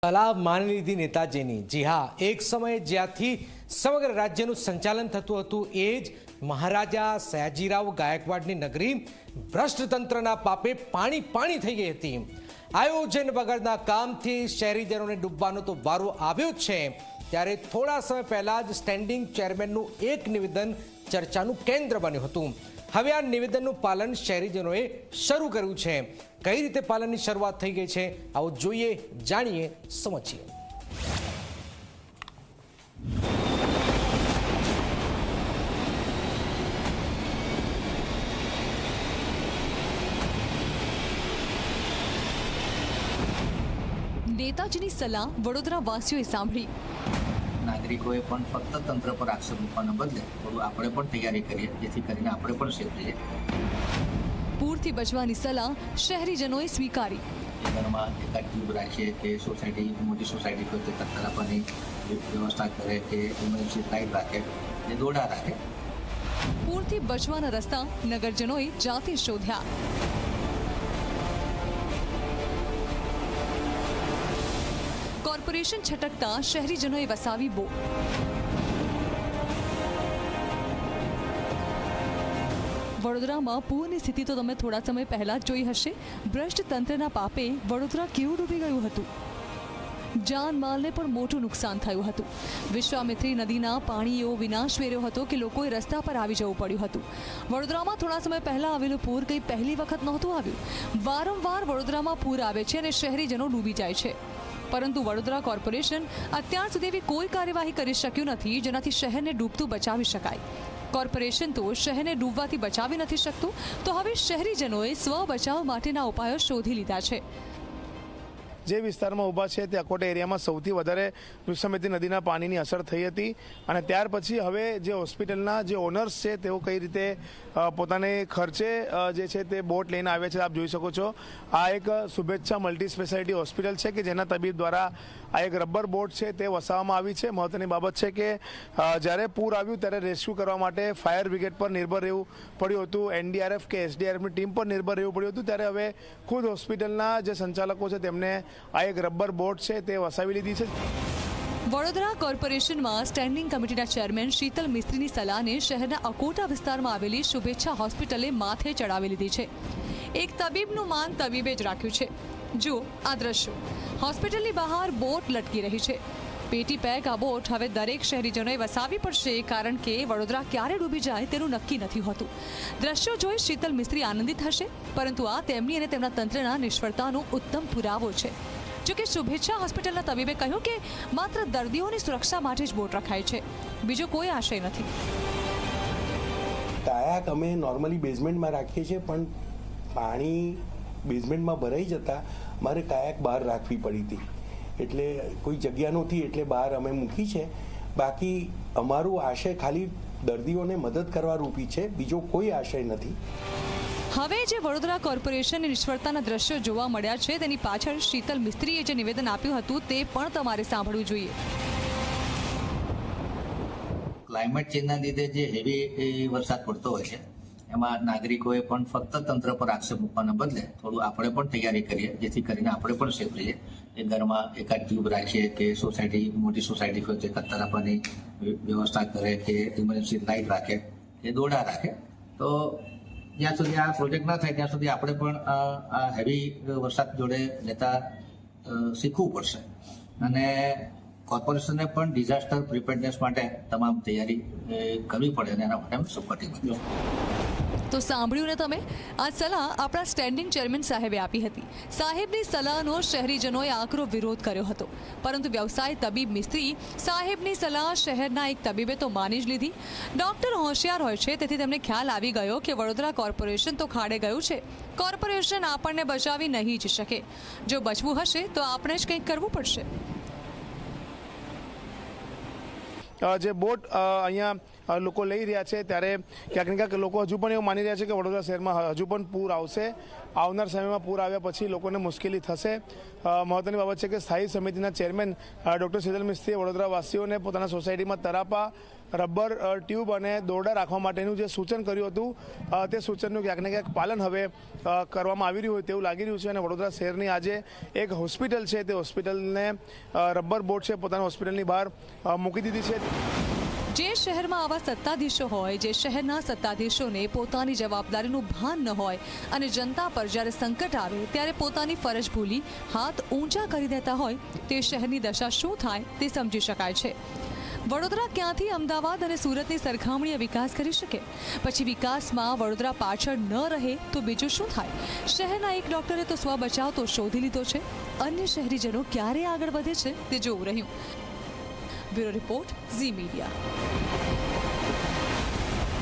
સલાહ માની લીધી નેતાજીની। જી હા, એક સમયે જ્યાંથી સમગ્ર રાજ્યનું સંચાલન થતું હતું એ જ મહારાજા સયાજીરાવ ગાયકવાડની નગરી ભ્રષ્ટ તંત્રના પાપે પાણી પાણી થઈ ગઈ હતી। આયોજન વગરના કામથી શહેરીજનોને ડૂબવાનો તો વારો આવ્યો જ છે। ત્યારે થોડા સમય પહેલા જ સ્ટેન્ડિંગ ચેરમેનનું એક નિવેદન ચર્ચાનું કેન્દ્ર બન્યું હતું। હવે આ નિવેદનનું પાલન શહેરીજનોએ શરૂ કર્યું છે। કઈ રીતે પાલનની શરૂઆત થઈ ગઈ છે, આવો જોઈએ, જાણીએ, સમજીએ। નેતાજીની સલાહ વડોદરા વાસીઓએ સાંભળી। નાગરિકોએ પણ ફક્ત તંત્ર પર આક્ષેપ મૂકવાના બદલે થોડું આપણે પણ તૈયારી કરીએ, જેથી કરીને આપણે પણ સેફ રહીએ। પૂરથી બચવાની સલાહ શહેરીજનોએ સ્વીકારી। ઘરમાં એકાદ ટ્યુબ રાખીએ કે સોસાયટી મોટી સોસાયટી હોય તો તત્કાલ આપવાની વ્યવસ્થા કરે કે ઇમરજન્સી લાઇટ રાખે ને દોરડા રાખે। પૂરથી બચવાના રસ્તા નગરજનોએ જાતે શોધ્યા। કોર્પોરેશન છટકતા શહેરીજનોએ વસાવી બોટ। વડોદરામાં પૂરની સ્થિતિ તો તમે થોડા સમય પહેલા જ જોઈ હશે। ભ્રષ્ટ તંત્રના પાપે વડોદરા કેવું ડૂબી ગયું હતું। જાનમાલને પણ મોટું નુકસાન થયું હતું। વિશ્વામિત્રી નદીના પાણી એવો વિનાશ વેર્યો હતો કે લોકોએ રસ્તા પર આવી જવું પડ્યું હતું। વડોદરામાં થોડા સમય પહેલા આવેલું પૂર કંઈ પહેલી વખત નહોતું આવ્યું। વારંવાર વડોદરામાં પૂર આવે છે અને શહેરીજનો ડૂબી જાય છે, પરંતુ વડોદરા કોર્પોરેશન અત્યાર સુધી એવી કોઈ કાર્યવાહી કરી શક્યું નથી જેનાથી શહેરને ડૂબતું બચાવી શકાય। કોર્પોરેશન તો શહેરને ડૂબવાથી બચાવી નથી શકતું, તો હવે શહેરીજનોએ સ્વ બચાવ માટેના ઉપાયો શોધી લીધા છે। જે વિસ્તારમાં ઊભા છે તે અકોટા એરિયામાં સૌથી વધારે વિશ્વામિત્રી નદીના પાણીની અસર થઈ હતી અને ત્યાર પછી હવે જે હોસ્પિટલના જે ઓનર્સ છે તેઓ કઈ રીતે પોતાને ખર્ચે જે છે તે બોટ લઈને આવ્યા છે। આપ જોઈ શકો છો, આ એક શુભેચ્છા મલ્ટી સ્પેશિયાલિટી હોસ્પિટલ છે કે જેના તબીબ દ્વારા આ એક રબર બોટ છે તે વસાવવામાં આવી છે। મહત્વની બાબત છે કે જ્યારે પૂર આવ્યું ત્યારે રેસ્ક્યુ કરવા માટે ફાયર બ્રિગેડ પર નિર્ભર રહેવું પડ્યું હતું, એનડીઆરએફ કે એસડીઆરએફની ટીમ પર નિર્ભર રહેવું પડ્યું હતું। ત્યારે હવે ખુદ હોસ્પિટલના જે સંચાલકો છે તેમને આ એક રબર બોટ છે તે વસાવી લીધી છે। વડોદરા કોર્પોરેશનમાં સ્ટેન્ડિંગ કમિટીના ચેરમેન શીતલ મિસ્ત્રીની સલાહને શહેરના અકોટા વિસ્તારમાં આવેલી શુભેચ્છા હોસ્પિટલે માથે ચડાવી લીધી છે। એક તબીબનું માન તબીબે જ રાખ્યું છે। જુઓ આ દ્રશ્યો, હોસ્પિટલની બહાર બોટ લટકી રહી છે। પેટી પેક આ બોટ હવે દરેક શહેરીજનોએ વસાવી પડશે, કારણ કે વડોદરા ક્યારે ડૂબી જાય તેનું નક્કી નથી હોતું। દ્રશ્યો જોઈ શીતલ મિસ્ત્રી આનંદિત હશે, પરંતુ આ તેમની અને તેમના તંત્રના નિષ્ફળતાનો ઉત્તમ પુરાવો છે। જોકે શુભેચ્છા હોસ્પિટલના તબીબે કહ્યું કે માત્ર દર્દીઓની સુરક્ષા માટે જ બોટ રખાય છે, બીજો કોઈ આશય નથી। કાયાક અમે નોર્મલી બેઝમેન્ટમાં રાખીએ છીએ, પણ પાણી બેઝમેન્ટમાં ભરાઈ જતા મારે કાયાક બહાર રાખવી પડી હતી, એટલે કોઈ જગ્યા નહોતી એટલે બહાર અમે મૂકી છે। બાકી અમારું આશય ખાલી દર્દીઓને મદદ કરવા રૂપી છે, બીજો કોઈ આશય નથી। હવે જે વડોદરા કોર્પોરેશનની નિષ્ફળતાના દ્રશ્યો જોવા મળ્યા છે તેની પાછળ શીતલ મિસ્ત્રીએ જે નિવેદન આપ્યું હતું તે પણ તમારે સાંભળવું જોઈએ। ક્લાઇમેટ ચેન્જના લીધે જે હેવી વરસાદ પડતો હોય છે એમાં નાગરિકોએ પણ ફક્ત તંત્ર પર આક્ષેપ મૂકવાના બદલે થોડું આપણે પણ તૈયારી કરીએ, જેથી કરીને આપણે પણ સેફ રહીએ। એ ઘરમાં એકાદ ટ્યુબ રાખીએ કે સોસાયટી મોટી સોસાયટી હોય તો તત્કાલ આપવાની વ્યવસ્થા કરે કે ઇમરજન્સી લાઇટ રાખે કે દોરડા રાખે। તો જ્યાં સુધી આ પ્રોજેક્ટ ના થાય ત્યાં સુધી આપણે પણ આ હેવી વરસાદ જોડે લેતા શીખવું પડશે અને કોર્પોરેશનને પણ ડિઝાસ્ટર પ્રિપેરનેસ માટે તમામ તૈયારી કરવી પડે અને એના માટે સપોર્ટિવ બનશે। તો સાંભળ્યું ને તમે, આ સલાહ આપણા સ્ટેન્ડિંગ ચેરમેન સાહેબે આપી હતી। સાહેબની સલાહનો શહેરીજનોએ આકરો વિરોધ કર્યો હતો, પરંતુ વ્યવસાય તબીબ મિસ્ત્રી સાહેબની સલાહ શહેરના એક તબીબે તો માની જ લીધી। ડોક્ટર હોશિયાર હોય છે, તેથી તેમને ખ્યાલ આવી ગયો કે વડોદરા કોર્પોરેશન તો ખાડે ગયું છે। કોર્પોરેશન આપણને બચાવી નહીં જ શકે, જો બચવું હશે તો આપણે જ કંઈક કરવું પડશે। જે બોટ અહીંયા લોકો લઈ રહ્યા છે, ત્યારે ક્યાંક ને ક્યાંક લોકો હજુ પણ એવું માની રહ્યા છે કે વડોદરા શહેરમાં હજુ પણ પૂર આવશે. આવનાર સમયમાં પૂર આવ્યા પછી લોકોને મુશ્કેલી થશે. મહત્વની બાબત છે કે સ્થાયી સમિતિના ચેરમેન ડૉક્ટર શીતલ મિસ્ત્રીએ વડોદરાવાસીઓને પોતાના સોસાયટીમાં તરાપા, રબર ટ્યુબ અને દોરડા રાખવા માટેનું જે સૂચન કર્યું હતું તે સૂચનનું ક્યાંક ને ક્યાંક પાલન હવે કરવામાં આવી રહ્યું હોય તેવું લાગી રહ્યું છે. અને વડોદરા શહેરની આજે એક હોસ્પિટલ છે, તે હોસ્પિટલને રબર બોર્ડ છે પોતાના હોસ્પિટલની બહાર મૂકી દીધી છે. જે શહેરમાં આવા સત્તાધીશો હોય, જે શહેરના સત્તાધીશોને પોતાની જવાબદારીનું ભાન ન હોય અને જનતા પર જ્યારે સંકટ આવે ત્યારે પોતાની ફરજ ભૂલી હાથ ઊંચા કરી દેતા હોય, તે શહેરની દશા શું થાય તે સમજી શકાય છે. વડોદરા ક્યાંથી અમદાવાદ અને સુરતની સરખામણીએ વિકાસ કરી શકે? પછી વિકાસમાં વડોદરા પાછળ ન રહે તો બીજું શું થાય? શહેરના એક ડોક્ટરે તો સ્વ બચાવ તો શોધી લીધો છે, અન્ય શહેરીજનો ક્યારે આગળ વધે છે તે જોવું રહ્યું. Bureau report, Zee media.